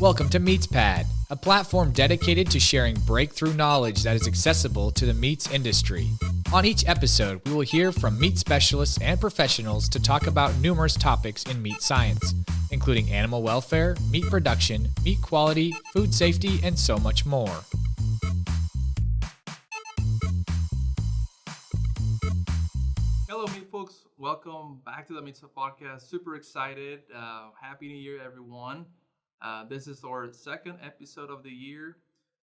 Welcome to MeatsPad, a platform dedicated to sharing breakthrough knowledge that is accessible to the meats industry. On each episode, we will hear from meat specialists and professionals to talk about numerous topics in meat science, including animal welfare, meat production, meat quality, food safety, and so much more. Hello, meat folks. Welcome back to the MeatsPad podcast. Super excited. Happy New Year, everyone. This is our second episode of the year.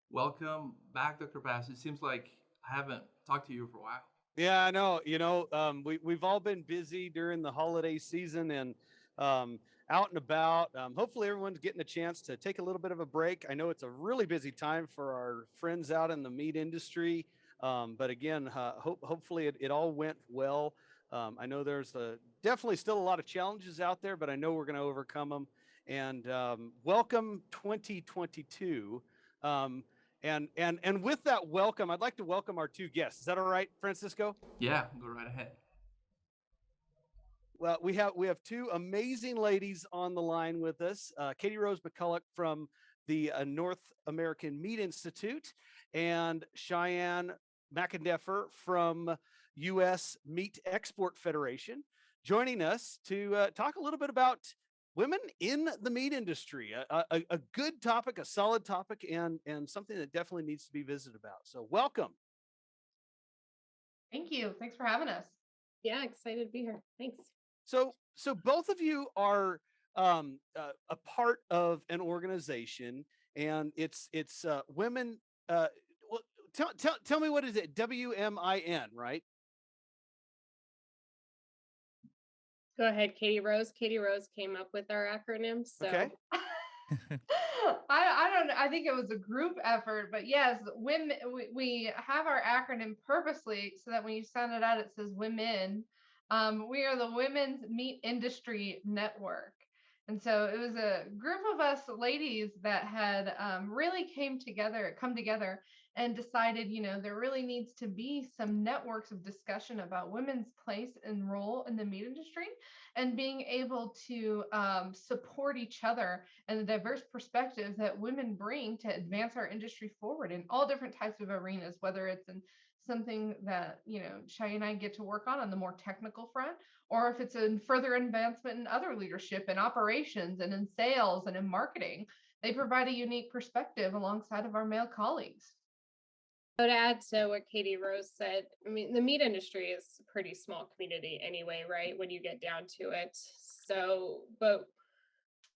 Welcome back, Dr. Bass. It seems like I haven't talked to you for a while. Yeah, I know. We've all been busy during the holiday season and out and about. Hopefully everyone's getting a chance to take a little bit of a break. I know it's a really busy time for our friends out in the meat industry. But again, hopefully it all went well. I know there's definitely still a lot of challenges out there, but I know we're going to overcome them. And welcome 2022. And with that welcome, I'd like to welcome our two guests. Is that all right, Francisco? Yeah, go right ahead. Well, we have two amazing ladies on the line with us. KatieRose McCullough from the North American Meat Institute and Cheyenne McEndaffer from U.S. Meat Export Federation, joining us to talk a little bit about women in the meat industry, a good topic, a solid topic, and something that definitely needs to be visited about. So welcome. Thank you. Thanks for having us. Yeah, excited to be here. Thanks. So both of you are a part of an organization, and it's women. Well, tell me, what is it? WMIN, right? Go ahead, KatieRose. KatieRose came up with our acronym. So. Okay. I don't know. I think it was a group effort, but yes, women. We have our acronym purposely so that when you send it out, it says WMIN. We are the Women's Meat Industry Network, and so it was a group of us ladies that had really come together, and decided, there really needs to be some networks of discussion about women's place and role in the meat industry, and being able to support each other and the diverse perspectives that women bring to advance our industry forward in all different types of arenas, whether it's in something that, Cheyenne and I get to work on the more technical front, or if it's in further advancement in other leadership and operations and in sales and in marketing. They provide a unique perspective alongside of our male colleagues. So to add to what KatieRose said, I mean, the meat industry is a pretty small community anyway, right? When you get down to it. So, but,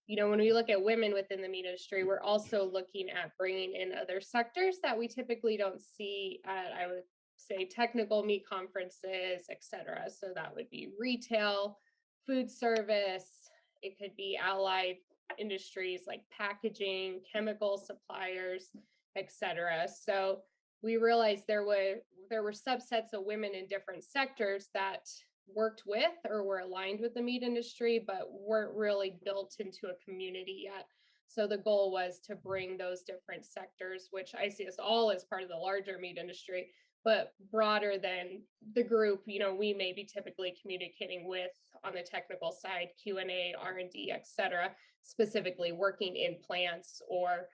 when we look at women within the meat industry, we're also looking at bringing in other sectors that we typically don't see at, I would say, technical meat conferences, et cetera. So that would be retail, food service. It could be allied industries like packaging, chemical suppliers, et cetera. So we realized there were subsets of women in different sectors that worked with or were aligned with the meat industry, but weren't really built into a community yet. So the goal was to bring those different sectors, which I see us all as part of the larger meat industry, but broader than the group, we may be typically communicating with on the technical side, Q&A, R&D, et cetera, specifically working in plants or,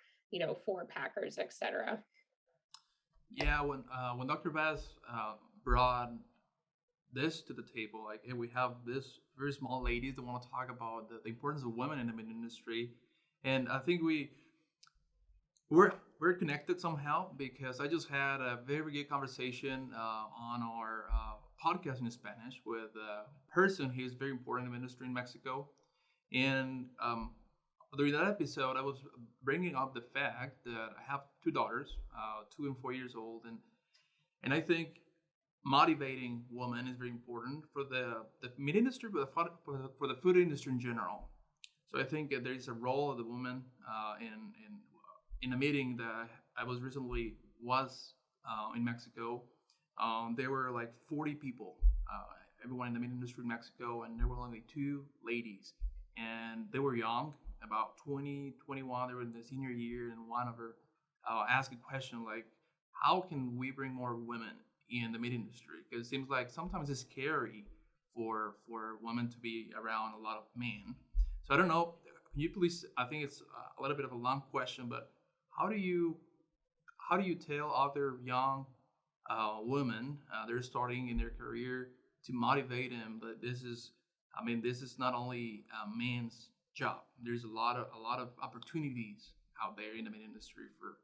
for packers, et cetera. Yeah, when Dr. Bass brought this to the table, like, hey, we have this very small ladies that want to talk about the importance of women in the meat industry, and I think we're connected somehow, because I just had a very good conversation on our podcast in Spanish with a person who is very important in the industry in Mexico, and during that episode, I was bringing up the fact that I have two daughters, 2 and 4 years old, and I think motivating women is very important for the meat industry, but for the food industry in general. So I think there is a role of the woman in a meeting that I was recently in Mexico. There were like 40 people, everyone in the meat industry in Mexico, and there were only 2 ladies, and they were young, about 20, 21. They were in the senior year, and one of her asked a question like, how can we bring more women in the meat industry? Because it seems like sometimes it's scary for women to be around a lot of men. So I don't know, Can you please? I think it's a little bit of a long question, but how do you tell other young women they're starting in their career to motivate them that this is not only a man's job. There's a lot of opportunities out there in the meat industry for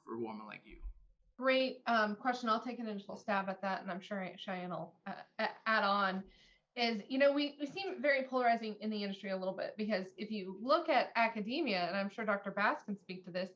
women like you. Great question. I'll take an initial stab at that, and I'm sure Cheyenne will add on. Is, we seem very polarizing in the industry a little bit, because if you look at academia, and I'm sure Dr. Bass can speak to this,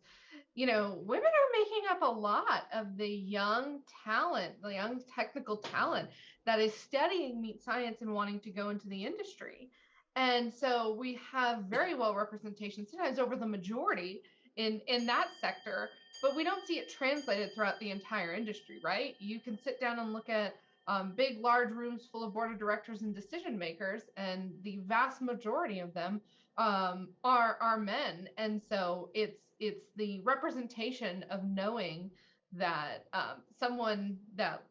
women are making up a lot of the young talent, the young technical talent that is studying meat science and wanting to go into the industry. And so we have very well representation, sometimes over the majority in that sector, but we don't see it translated throughout the entire industry, right? You can sit down and look at big, large rooms full of board of directors and decision makers, and the vast majority of them are men. And so it's the representation of knowing that someone that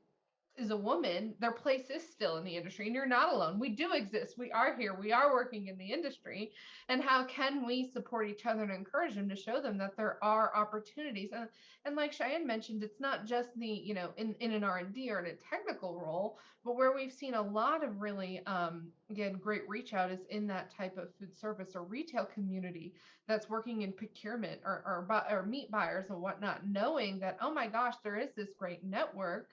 is a woman, their place is still in the industry, and you're not alone. We do exist. We are here. We are working in the industry. And how can we support each other and encourage them to show them that there are opportunities? And like Cheyenne mentioned, it's not just the, in an R&D or in a technical role, but where we've seen a lot of really, again, great reach out is in that type of food service or retail community that's working in procurement or meat buyers and whatnot, knowing that, oh my gosh, there is this great network.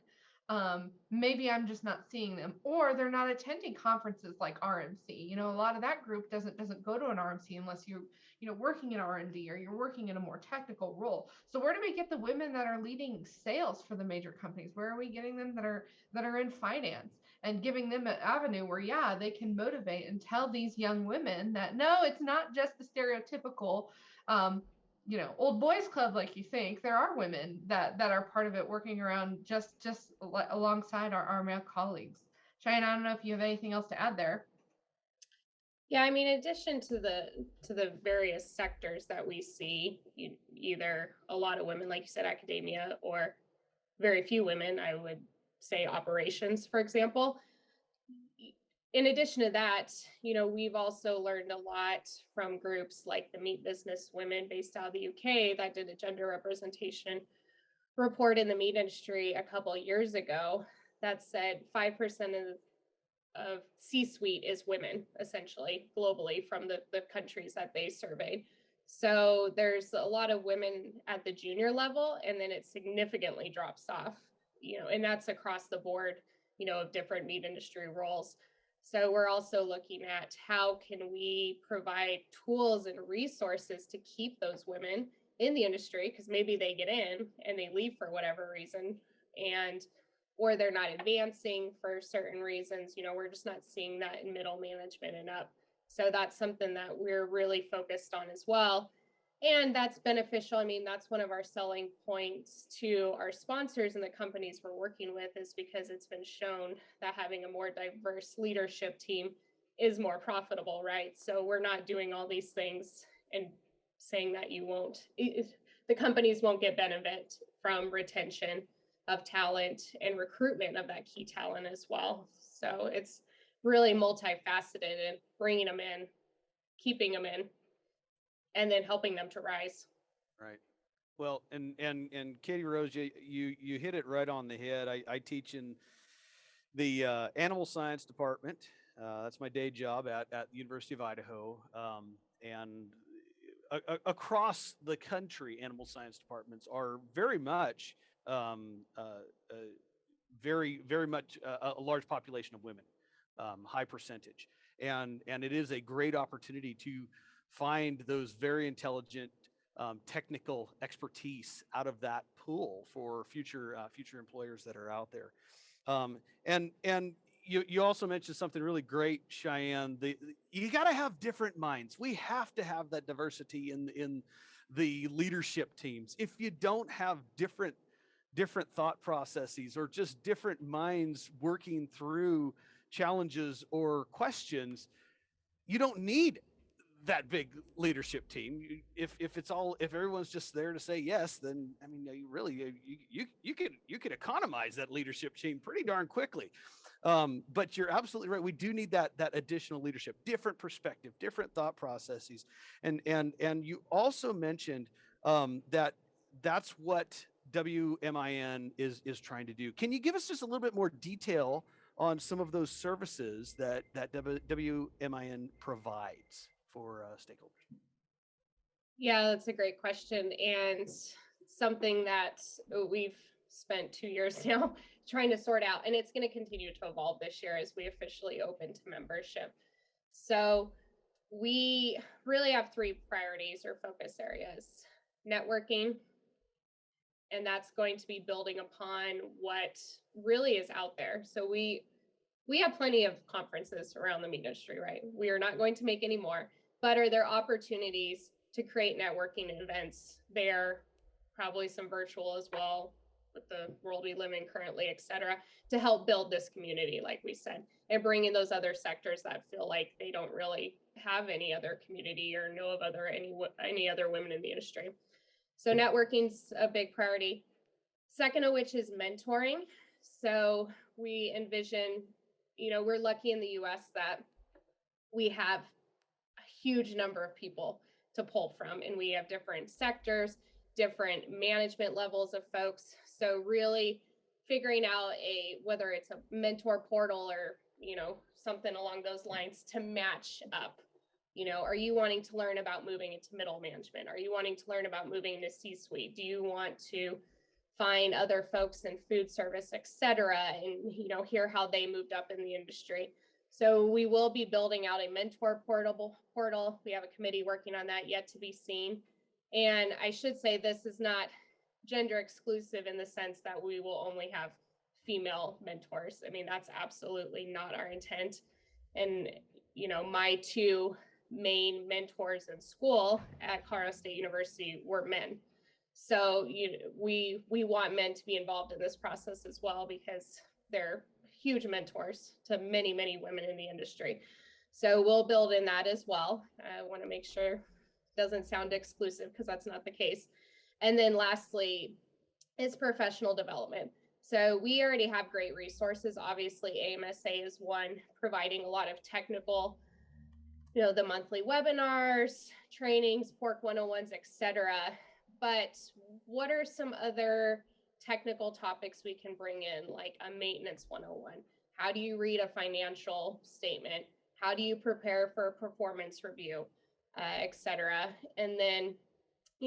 Maybe I'm just not seeing them, or they're not attending conferences like RMC. A lot of that group doesn't go to an RMC unless you're working in R&D or you're working in a more technical role. So where do we get the women that are leading sales for the major companies? Where are we getting them that are in finance, and giving them an avenue where, yeah, they can motivate and tell these young women that no, it's not just the stereotypical old boys club like you think. There are women that are part of it, working around just alongside our male colleagues. Cheyenne, I don't know if you have anything else to add there. Yeah, I mean, in addition to the various sectors that we see, either a lot of women, like you said, academia, or very few women, I would say operations, for example. In addition to that, we've also learned a lot from groups like the Meat Business Women based out of the UK that did a gender representation report in the meat industry a couple of years ago that said 5% of C-suite is women, essentially, globally, from the countries that they surveyed. So there's a lot of women at the junior level, and then it significantly drops off, and that's across the board, of different meat industry roles. So we're also looking at how can we provide tools and resources to keep those women in the industry, because maybe they get in and they leave for whatever reason, or they're not advancing for certain reasons. We're just not seeing that in middle management and up. So that's something that we're really focused on as well. And that's beneficial. I mean, that's one of our selling points to our sponsors and the companies we're working with, is because it's been shown that having a more diverse leadership team is more profitable, right? So we're not doing all these things and saying that the companies won't get benefit from retention of talent and recruitment of that key talent as well. So it's really multifaceted, and bringing them in, keeping them in, and then helping them to rise. Right. Well, and KatieRose, you hit it right on the head. I teach in the animal science department. That's my day job at the University of Idaho. And across the country, animal science departments are very much, very much a large population of women, high percentage. And it is a great opportunity to find those very intelligent technical expertise out of that pool for future employers that are out there. And you also mentioned something really great, Cheyenne. You got to have different minds. We have to have that diversity in the leadership teams. If you don't have different thought processes, or just different minds working through challenges or questions, you don't need that big leadership team. If everyone's just there to say yes, then I mean, you could economize that leadership team pretty darn quickly. But you're absolutely right. We do need that additional leadership, different perspective, different thought processes. And you also mentioned that that's what WMIN is trying to do. Can you give us just a little bit more detail on some of those services that WMIN provides for stakeholders? Yeah, that's a great question, and something that we've spent 2 years now trying to sort out, and it's going to continue to evolve this year as we officially open to membership. So we really have 3 priorities or focus areas: networking, and that's going to be building upon what really is out there. So we have plenty of conferences around the meat industry, right? We are not going to make any more, but are there opportunities to create networking events there? Probably some virtual as well, with the world we live in currently, et cetera, to help build this community, like we said, and bring in those other sectors that feel like they don't really have any other community or know of any other women in the industry. So networking's a big priority. Second of which is mentoring. So we envision, we're lucky in the US that we have a huge number of people to pull from, and we have different sectors, different management levels of folks. So really figuring out whether it's a mentor portal or, something along those lines to match up. Are you wanting to learn about moving into middle management? Are you wanting to learn about moving into C-suite? Do you want to find other folks in food service, et cetera, and, hear how they moved up in the industry? So we will be building out a mentor portal. We have a committee working on that, yet to be seen. And I should say this is not gender exclusive in the sense that we will only have female mentors. I mean, that's absolutely not our intent. And, my 2 main mentors in school at Colorado State University were men. So we want men to be involved in this process as well, because they're huge mentors to many, many women in the industry. So we'll build in that as well. I want to make sure it doesn't sound exclusive, because that's not the case. And then lastly is professional development. So we already have great resources. Obviously, AMSA is one, providing a lot of technical, the monthly webinars, trainings, Pork 101s, et cetera. But what are some other technical topics we can bring in, like a maintenance 101? How do you read a financial statement? How do you prepare for a performance review, et cetera? And then,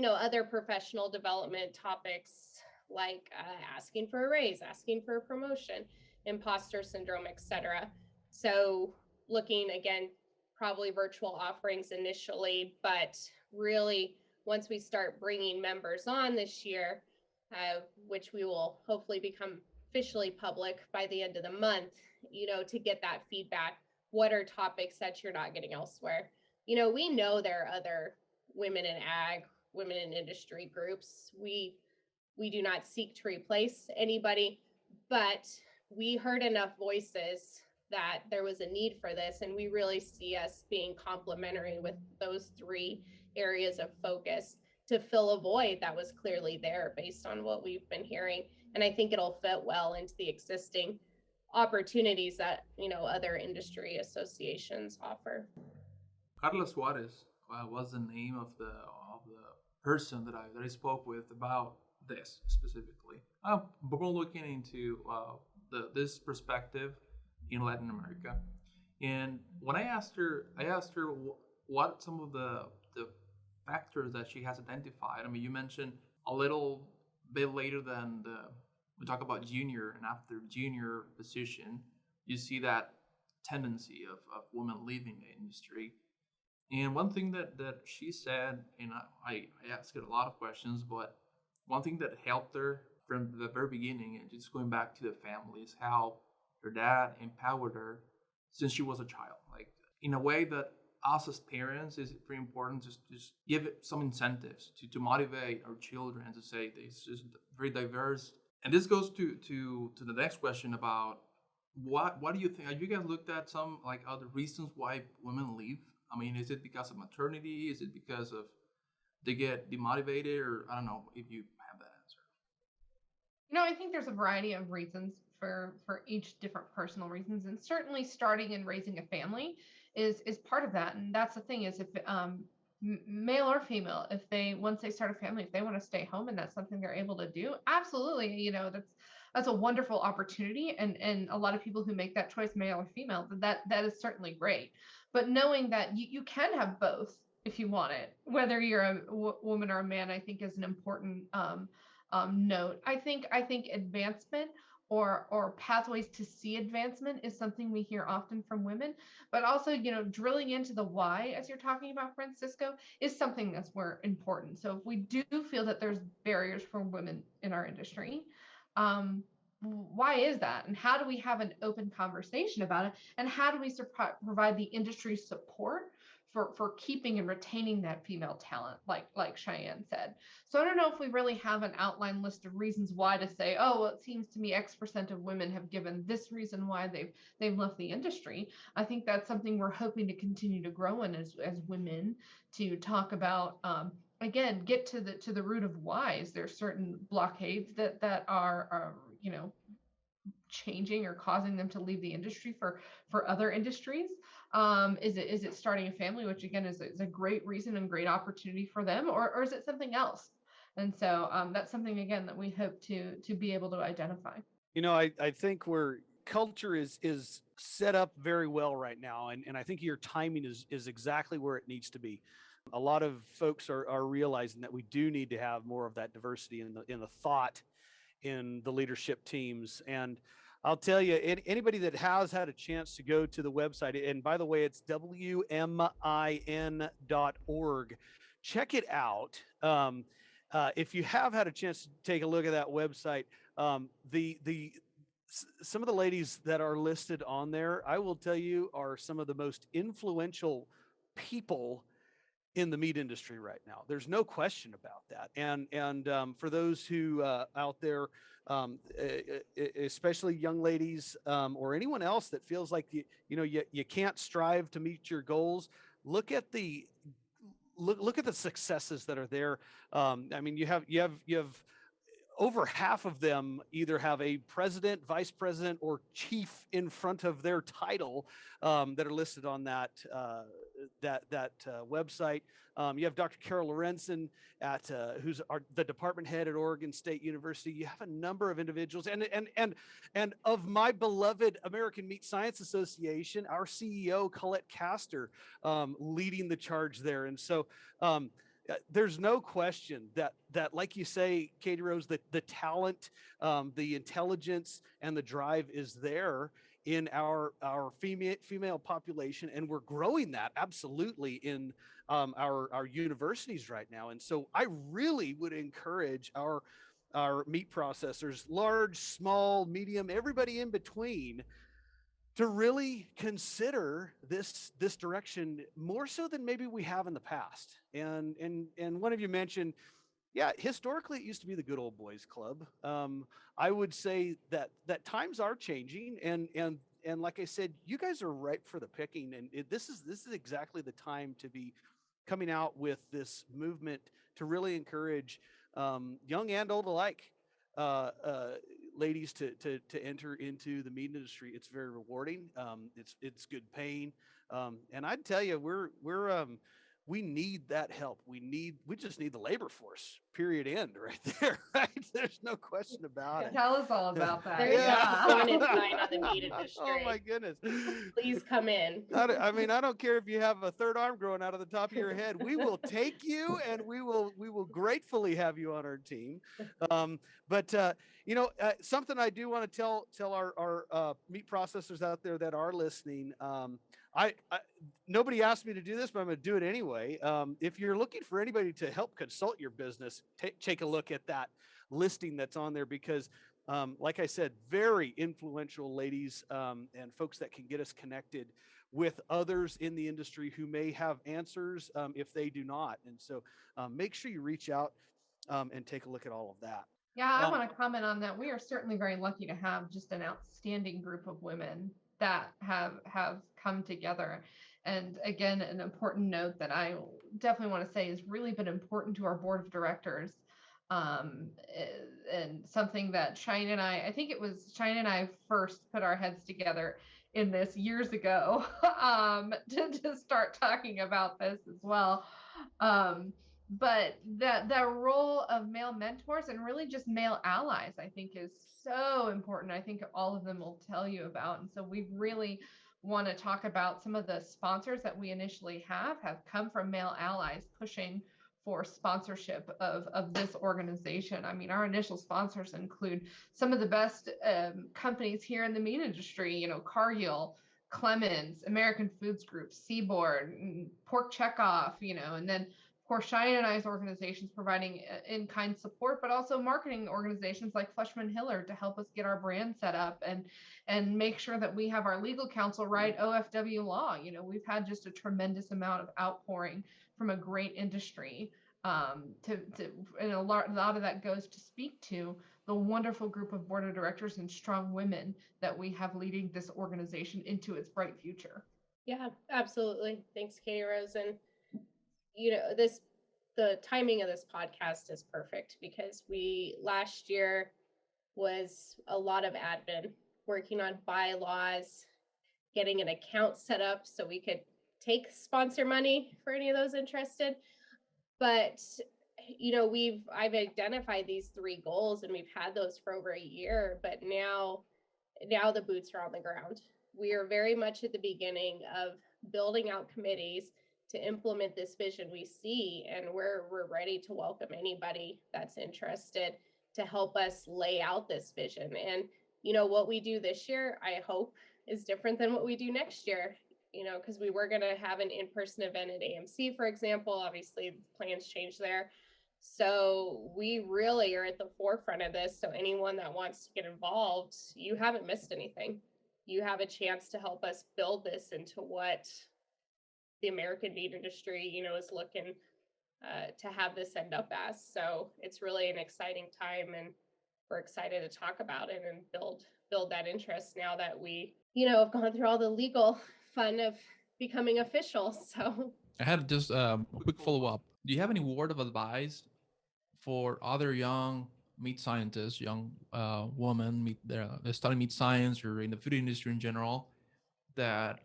other professional development topics like asking for a raise, asking for a promotion, imposter syndrome, et cetera. So looking, again, probably virtual offerings initially, but really once we start bringing members on this year, which we will hopefully become officially public by the end of the month, to get that feedback. What are topics that you're not getting elsewhere? We know there are other women in ag, women in industry groups. We do not seek to replace anybody, but we heard enough voices that there was a need for this, and we really see us being complementary with those 3 areas of focus to fill a void that was clearly there based on what we've been hearing. And I think it'll fit well into the existing opportunities that, other industry associations offer. Carla Suarez was the name of the person that I spoke with about this specifically. But we're looking into this perspective in Latin America, and when I asked her what some of the factors that she has identified. I mean, you mentioned a little bit later than we talk about junior, and after junior position, you see that tendency of women leaving the industry. And one thing that she said, and I asked her a lot of questions, but one thing that helped her from the very beginning, and just going back to the family, is how her dad empowered her since she was a child. Like, in a way that us as parents is pretty important, just give it some incentives to motivate our children to say this is very diverse. And this goes to the next question about what do you think? Have you guys looked at some like other reasons why women leave? I mean, is it because of maternity? Is it because of they get demotivated, or I don't know if you have that answer. I think there's a variety of reasons for each different personal reasons, and certainly starting and raising a family is part of that. And that's the thing is, if male or female, if they once they start a family, if they want to stay home and that's something they're able to do, absolutely, that's a wonderful opportunity. And a lot of people who make that choice, male or female, that is certainly great. But knowing that you can have both if you want it, whether you're a woman or a man, I think is an important note. I think advancement or pathways to see advancement is something we hear often from women, but also, drilling into the why, as you're talking about, Francisco, is something that's more important. So if we do feel that there's barriers for women in our industry, why is that? And how do we have an open conversation about it? And how do we provide the industry support for keeping and retaining that female talent, like Cheyenne said? So I don't know if we really have an outline list of reasons why to say, oh, well, it seems to me X% of women have given this reason why they've left the industry. I think that's something we're hoping to continue to grow in as women, to talk about, again, get to the root of why. Is there certain blockades that are changing or causing them to leave the industry for other industries? Is it starting a family, which again is a great reason and great opportunity for them, or is it something else? And so that's something, again, that we hope to be able to identify. I think where culture is set up very well right now, and I think your timing is exactly where it needs to be. A lot of folks are realizing that we do need to have more of that diversity in the thought in the leadership teams. And I'll tell you, anybody that has had a chance to go to the website, and by the way, it's WMIN.org. Check it out. If you have had a chance to take a look at that website, some of the ladies that are listed on there, I will tell you, are some of the most influential people in the meat industry right now. There's no question about that. And for those who out there, especially young ladies, or anyone else that feels like you can't strive to meet your goals, look at the successes that are there. I mean, you have over half of them either have a president, vice president, or chief in front of their title, that are listed on that website. You have Dr. Carol Lorenzen who's the department head at Oregon State University. You have a number of individuals, and of my beloved American Meat Science Association, our CEO Colette Castor leading the charge there. And so there's no question that like you say, KatieRose, the talent, the intelligence, and the drive is there in our female population, and we're growing that absolutely in our universities right now. And so I really would encourage our meat processors, large, small, medium, everybody in between, to really consider this direction more so than maybe we have in the past. And one of you mentioned, yeah, historically it used to be the good old boys club. I would say that times are changing, and like I said, you guys are ripe for the picking, and this is exactly the time to be coming out with this movement to really encourage young and old alike, ladies to enter into the meat industry. It's very rewarding. It's good paying, and I'd tell you, we need that help. We just need the labor force. Period. End. Right there. Right. There's no question about it. Tell us all about that. There's a bonus sign on the meat industry. Oh my goodness. Please come in. I mean, I don't care if you have a third arm growing out of the top of your head. We will take you, and we will gratefully have you on our team. But something I do want to tell our meat processors out there that are listening. Nobody asked me to do this, but I'm going to do it anyway. If you're looking for anybody to help consult your business, take a look at that listing that's on there, because like I said, very influential ladies and folks that can get us connected with others in the industry who may have answers if they do not. And so make sure you reach out and take a look at all of that. Yeah, I want to comment on that. We are certainly very lucky to have just an outstanding group of women that have come together. And again, an important note that I definitely want to say has really been important to our board of directors and something that Cheyenne and I think it was Cheyenne and I first put our heads together in this years ago, to start talking about this as well. But that role of male mentors and really just male allies, I think, is so important. I think all of them will tell you about. And so we really want to talk about some of the sponsors that we initially have come from male allies pushing for sponsorship of this organization. I mean, our initial sponsors include some of the best companies here in the meat industry, Cargill, Clemens, American Foods Group, Seaboard, Pork Checkoff, and then of course, Cheyenne and I's organizations providing in-kind support, but also marketing organizations like Fleshman Hillard to help us get our brand set up and make sure that we have our legal counsel write OFW law. We've had just a tremendous amount of outpouring from a great industry. And a lot of that goes to speak to the wonderful group of board of directors and strong women that we have leading this organization into its bright future. Yeah, absolutely. Thanks, KatieRose. And the timing of this podcast is perfect because last year was a lot of admin, working on bylaws, getting an account set up so we could take sponsor money for any of those interested. But I've identified these 3 goals and we've had those for over a year, but now the boots are on the ground. We are very much at the beginning of building out committees to implement this vision we see, and we're ready to welcome anybody that's interested to help us lay out this vision. And what we do this year, I hope, is different than what we do next year, because we were going to have an in-person event at AMC, for example. Obviously, plans changed there. So we really are at the forefront of this. So anyone that wants to get involved, you haven't missed anything. You have a chance to help us build this into what the American meat industry, is looking to have this end up as. So it's really an exciting time, and we're excited to talk about it and build that interest now that we, have gone through all the legal fun of becoming official. So I had just a quick follow-up. Do you have any word of advice for other young meat scientists, young women, they're studying meat science or in the food industry in general, that,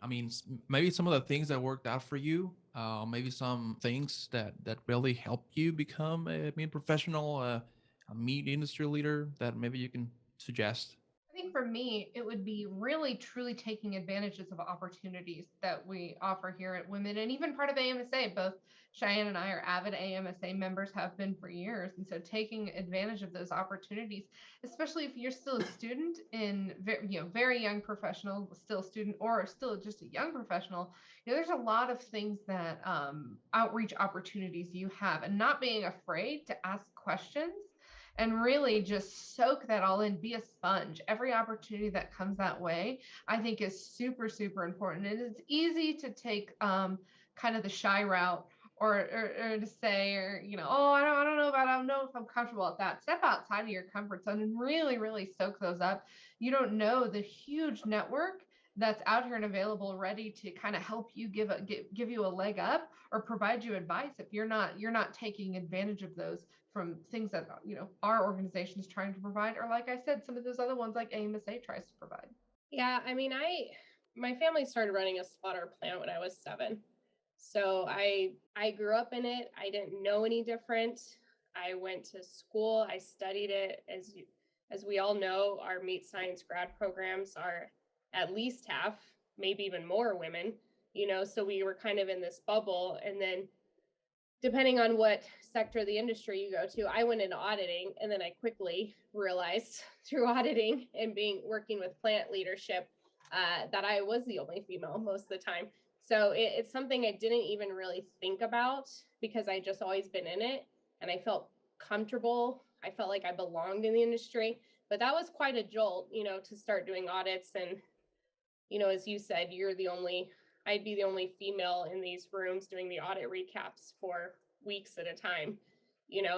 maybe some of the things that worked out for you, maybe some things that really helped you become a meat professional, a meat industry leader, that maybe you can suggest? I think for me, it would be really truly taking advantages of opportunities that we offer here at WMIN and even part of AMSA. Both Cheyenne and I are avid AMSA members, have been for years. And so taking advantage of those opportunities, especially if you're still a student in, very young professional, still a student, or still just a young professional, there's a lot of things that outreach opportunities you have, and not being afraid to ask questions and really just soak that all in, be a sponge. Every opportunity that comes that way, I think, is super, super important. And it's easy to take kind of the shy route or to say, oh, I don't know if I'm comfortable at that. Step outside of your comfort zone and really, really soak those up. You don't know the huge network that's out here and available, ready to kind of help you give you a leg up or provide you advice if you're not taking advantage of those from things that our organization is trying to provide, or like I said, some of those other ones like AMSA tries to provide. Yeah, my family started running a slaughter plant when I was 7. So I grew up in it. I didn't know any different. I went to school. I studied it. As we all know, our meat science grad programs are at least half, maybe even more women, so we were kind of in this bubble. And then depending on what sector of the industry you go to, I went into auditing, and then I quickly realized through auditing and working with plant leadership that I was the only female most of the time. So it's something I didn't even really think about because I just always been in it, and I felt comfortable. I felt like I belonged in the industry, but that was quite a jolt, to start doing audits. And, as you said, I'd be the only female in these rooms doing the audit recaps for weeks at a time,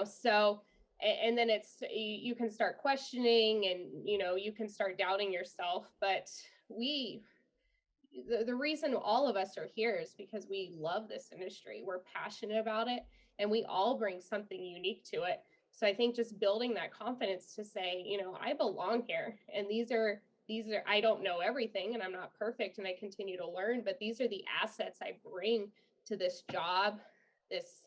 so, and then you can start questioning and, you can start doubting yourself. But the reason all of us are here is because we love this industry. We're passionate about it, and we all bring something unique to it. So I think just building that confidence to say, I belong here, and these are, I don't know everything and I'm not perfect and I continue to learn, but these are the assets I bring to this job, this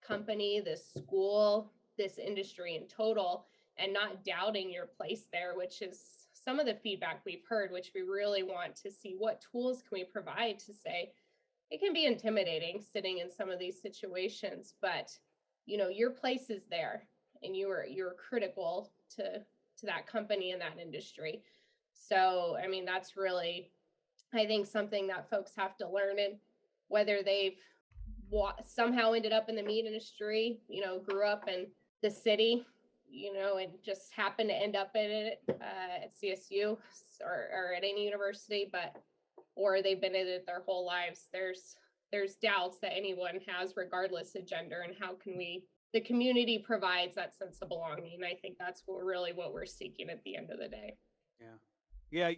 company, this school, this industry in total, and not doubting your place there, which is some of the feedback we've heard, which we really want to see what tools can we provide to say, it can be intimidating sitting in some of these situations, but your place is there and you're critical to that company and that industry. So, I mean, that's really, I think, something that folks have to learn. And whether they've somehow ended up in the meat industry, grew up in the city, and just happened to end up in it at CSU or at any university, or they've been in it their whole lives. There's doubts that anyone has, regardless of gender, and how can the community provides that sense of belonging. I think that's what we're seeking at the end of the day. Yeah.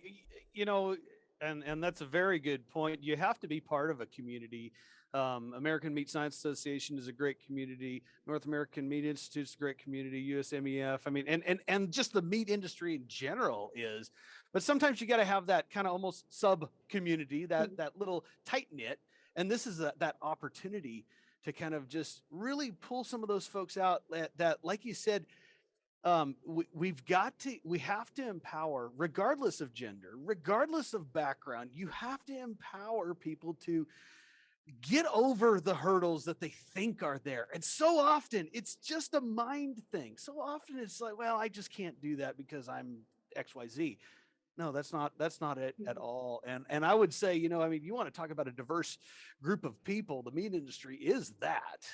And that's a very good point. You have to be part of a community. American Meat Science Association is a great community. North American Meat Institute is a great community. USMEF. I mean, and just the meat industry in general is. But sometimes you got to have that kind of almost sub community, that little tight knit. And this is that opportunity to kind of just really pull some of those folks out that like you said, we have to empower, regardless of gender, regardless of background. You have to empower people to get over the hurdles that they think are there. And so often it's just a mind thing. So often it's like, well, I just can't do that because I'm XYZ. No, that's not it at all. And I would say, you want to talk about a diverse group of people. The meat industry is that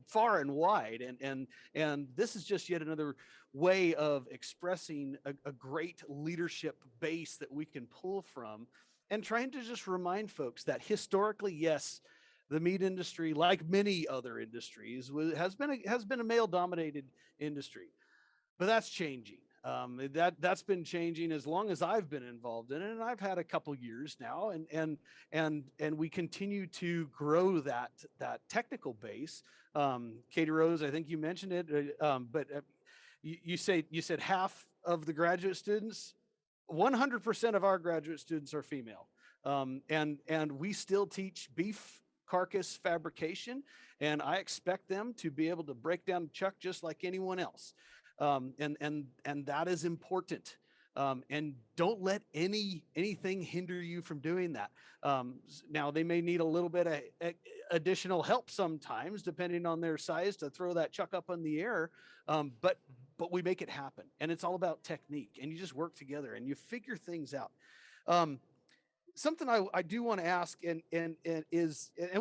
far and wide. And this is just yet another way of expressing a great leadership base that we can pull from, and trying to just remind folks that historically, yes, the meat industry, like many other industries, has been a male-dominated industry, but that's changing. That's been changing as long as I've been involved in it, and I've had a couple years now, and we continue to grow that technical base. KatieRose, I think you mentioned it, but you said half of the graduate students, 100% of our graduate students are female, and we still teach beef carcass fabrication, and I expect them to be able to break down a chuck just like anyone else. And that is important. And don't let anything hinder you from doing that. Now they may need a little bit of additional help sometimes, depending on their size, to throw that chuck up in the air. But we make it happen, and it's all about technique, and you just work together and you figure things out. Something I do want to ask, and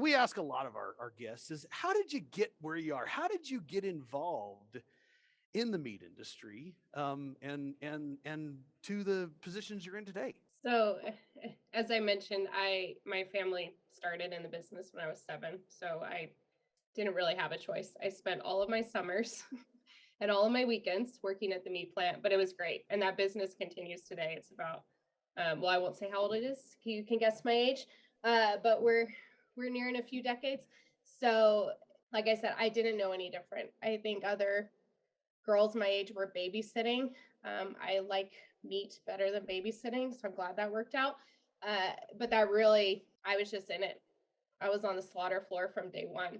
we ask a lot of our guests, is how did you get where you are? How did you get involved in the meat industry, and to the positions you're in today? So, as I mentioned, my family started in the business when I was 7, so I didn't really have a choice. I spent all of my summers and all of my weekends working at the meat plant, but it was great, and that business continues today. It's about, well, I won't say how old it is. You can guess my age, but we're nearing a few decades. So, like I said, I didn't know any different. I think other girls my age were babysitting. I like meat better than babysitting, so I'm glad that worked out. But that really, I was just in it. I was on the slaughter floor from day one,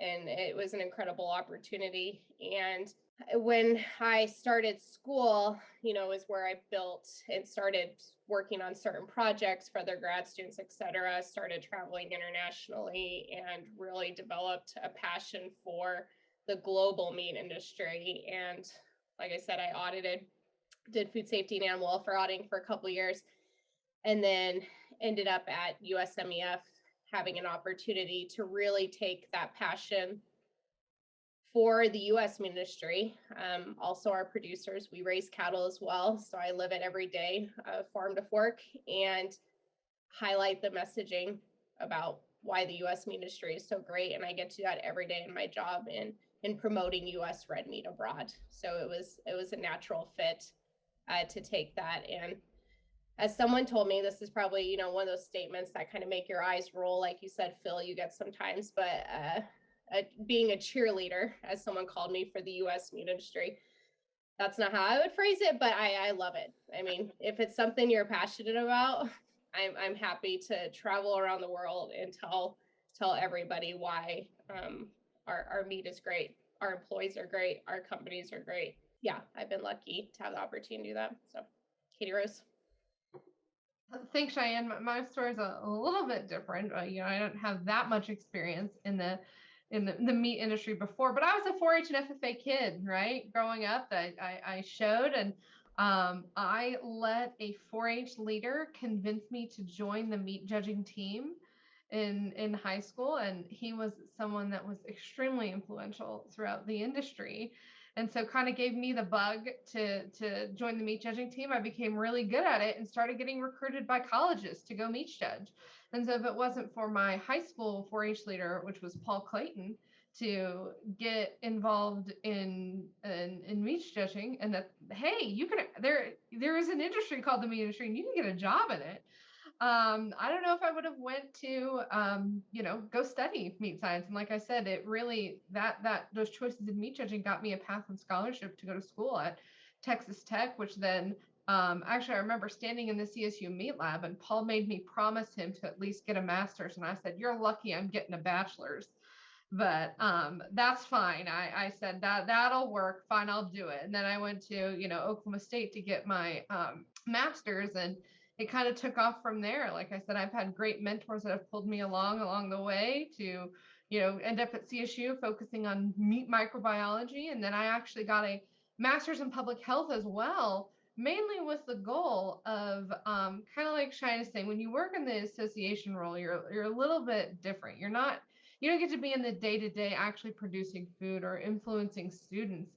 and it was an incredible opportunity. And when I started school, is where I built and started working on certain projects for other grad students, et cetera, started traveling internationally, and really developed a passion for the global meat industry. And like I said, I did food safety and animal welfare auditing for a couple of years, and then ended up at USMEF having an opportunity to really take that passion for the US meat industry. Also our producers, we raise cattle as well. So I live it every day, farm to fork, and highlight the messaging about why the US meat industry is so great. And I get to do that every day in my job in promoting US red meat abroad. So it was a natural fit to take that. And as someone told me, this is probably, one of those statements that kind of make your eyes roll, like you said, Phil, you get sometimes, but being a cheerleader, as someone called me for the U.S. meat industry. That's not how I would phrase it, but I love it. I mean, if it's something you're passionate about, I'm happy to travel around the world and tell everybody why our meat is great, our employees are great, our companies are great. Yeah, I've been lucky to have the opportunity to do that. So, KatieRose. Thanks, Cheyenne. My story is a little bit different. I don't have that much experience in the meat industry before, but I was a 4-H and FFA kid, right? Growing up, I showed, and I let a 4-H leader convince me to join the meat judging team in high school, and he was someone that was extremely influential throughout the industry. And so kind of gave me the bug to join the meat judging team. I became really good at it and started getting recruited by colleges to go meat judge. And so if it wasn't for my high school 4-H leader, which was Paul Clayton, to get involved in meat judging, and that, hey, you can, there is an industry called the meat industry and you can get a job in it. I don't know if I would have went to, go study meat science. And like I said, it really, those choices in meat judging got me a path and scholarship to go to school at Texas Tech, which then, actually I remember standing in the CSU meat lab and Paul made me promise him to at least get a master's. And I said, you're lucky I'm getting a bachelor's, but, that's fine. I said that'll work. Fine. I'll do it. And then I went to, Oklahoma State to get my, master's, and it kind of took off from there. Like I said, I've had great mentors that have pulled me along the way to, end up at CSU focusing on meat microbiology. And then I actually got a master's in public health as well, mainly with the goal of kind of like Cheyenne is saying, when you work in the association role, you're a little bit different. You don't get to be in the day-to-day actually producing food or influencing students.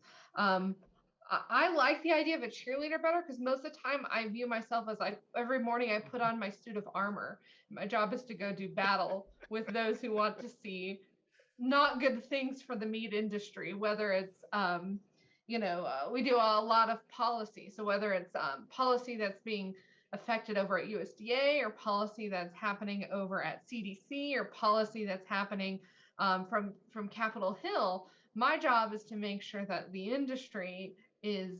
I like the idea of a cheerleader better because most of the time I view myself as every morning I put on my suit of armor. My job is to go do battle with those who want to see not good things for the meat industry, whether it's, we do a lot of policy. So whether it's policy that's being affected over at USDA or policy that's happening over at CDC or policy that's happening from Capitol Hill, my job is to make sure that the industry is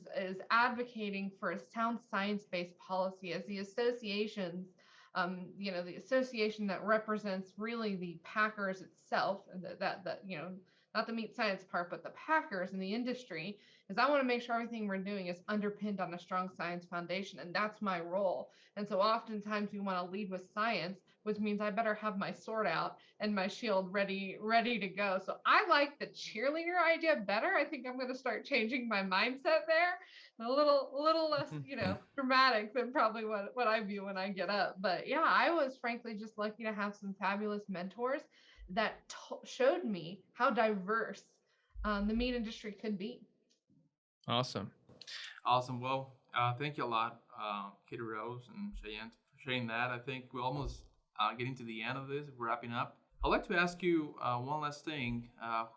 advocating for a sound science-based policy as the associations, the association that represents really the packers itself, and that not the meat science part, but the packers in the industry, is I want to make sure everything we're doing is underpinned on a strong science foundation, and that's my role. And so oftentimes we want to lead with science, which means I better have my sword out and my shield ready to go. So I like the cheerleader idea better. I think I'm going to start changing my mindset there. A little less, dramatic than probably what I view when I get up. But yeah, I was frankly just lucky to have some fabulous mentors that showed me how diverse the meat industry could be. Awesome. Well, thank you a lot, KatieRose and Cheyenne, for sharing that. I think we're almost getting to the end of this. We're wrapping up. I'd like to ask you one last thing.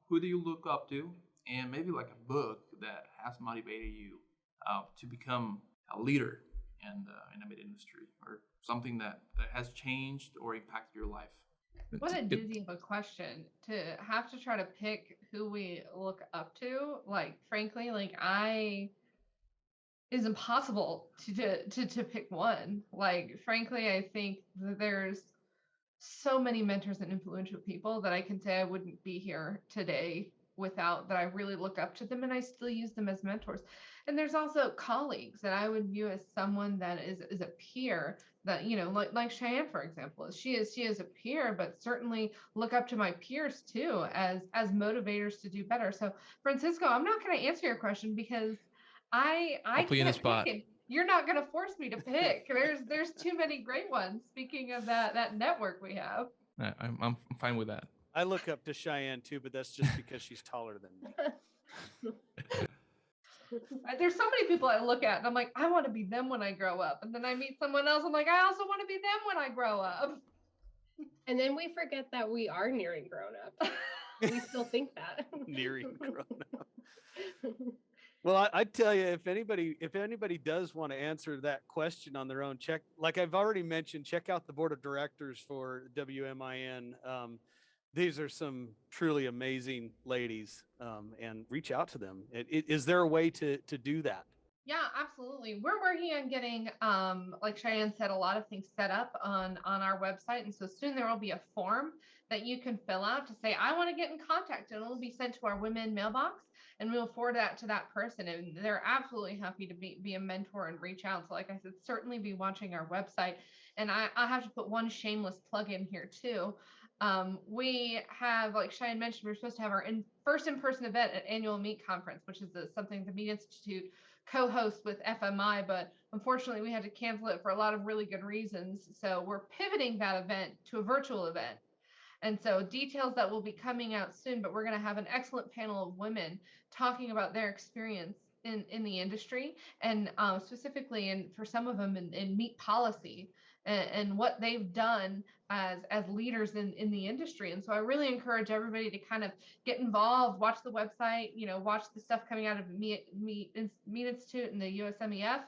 Who do you look up to? And maybe like a book that has motivated you to become a leader in the meat industry, or something that has changed or impacted your life. What a doozy of a question to have to try to pick who we look up to. Like, frankly, it's impossible to pick one. Like, frankly, I think that there's so many mentors and influential people that I can say I wouldn't be here today without, that I really look up to them, and I still use them as mentors. And there's also colleagues that I would view as someone that is a peer, that, like Cheyenne, for example, she is a peer, but certainly look up to my peers too as motivators to do better. So Francisco, I'm not going to answer your question because I I'll put you in the spot. You're not going to force me to pick. There's too many great ones. Speaking of that network we have. I'm fine with that. I look up to Cheyenne too, but that's just because she's taller than me. There's so many people I look at and I'm like, I want to be them when I grow up. And then I meet someone else. I'm like, I also want to be them when I grow up. And then we forget that we are nearing grown up. We still think that. Nearing grown up. Well, I tell you, if anybody does want to answer that question on their own, like I've already mentioned, check out the board of directors for WMIN. These are some truly amazing ladies, and reach out to them. Is there a way to do that? Yeah, absolutely. We're working on getting, like Cheyenne said, a lot of things set up on our website, and so soon there will be a form that you can fill out to say, I want to get in contact, and it will be sent to our women mailbox, and we'll forward that to that person, and they're absolutely happy to be a mentor and reach out. So, like I said, certainly be watching our website, and I have to put one shameless plug in here too. We have, like Cheyenne mentioned, we're supposed to have our first in-person event at annual Meat Conference, which is something the Meat Institute co-host with FMI, but unfortunately we had to cancel it for a lot of really good reasons. So we're pivoting that event to a virtual event. And so details that will be coming out soon, but we're going to have an excellent panel of women talking about their experience in the industry, and specifically for some of them in meat policy, and what they've done as leaders in the industry. And so I really encourage everybody to kind of get involved, watch the website, watch the stuff coming out of Meat Institute and the USMEF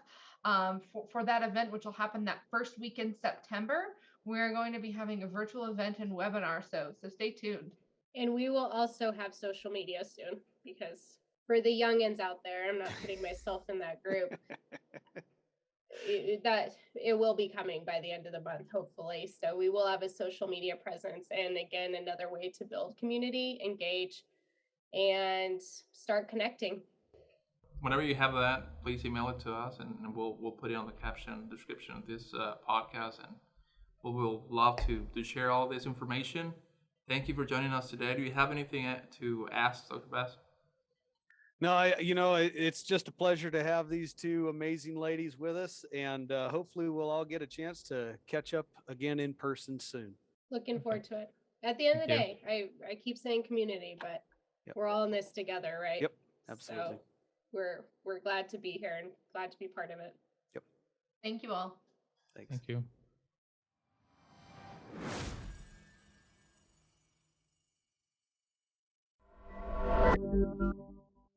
for that event, which will happen that first week in September. We're going to be having a virtual event and webinar, so stay tuned. And we will also have social media soon, because for the youngins out there, I'm not putting myself in that group. It will be coming by the end of the month, hopefully. So we will have a social media presence, and again, another way to build community, engage, and start connecting. Whenever you have that, please email it to us, and we'll put it on the caption description of this podcast, and we'll love to share all this information. Thank you for joining us today. Do you have anything to ask, Dr. Bass? No, it's just a pleasure to have these two amazing ladies with us, and hopefully we'll all get a chance to catch up again in person soon. Looking forward to it. At the end of the day, I keep saying community, but we're all in this together, right? Yep, absolutely. So we're glad to be here and glad to be part of it. Yep. Thank you all. Thanks. Thank you.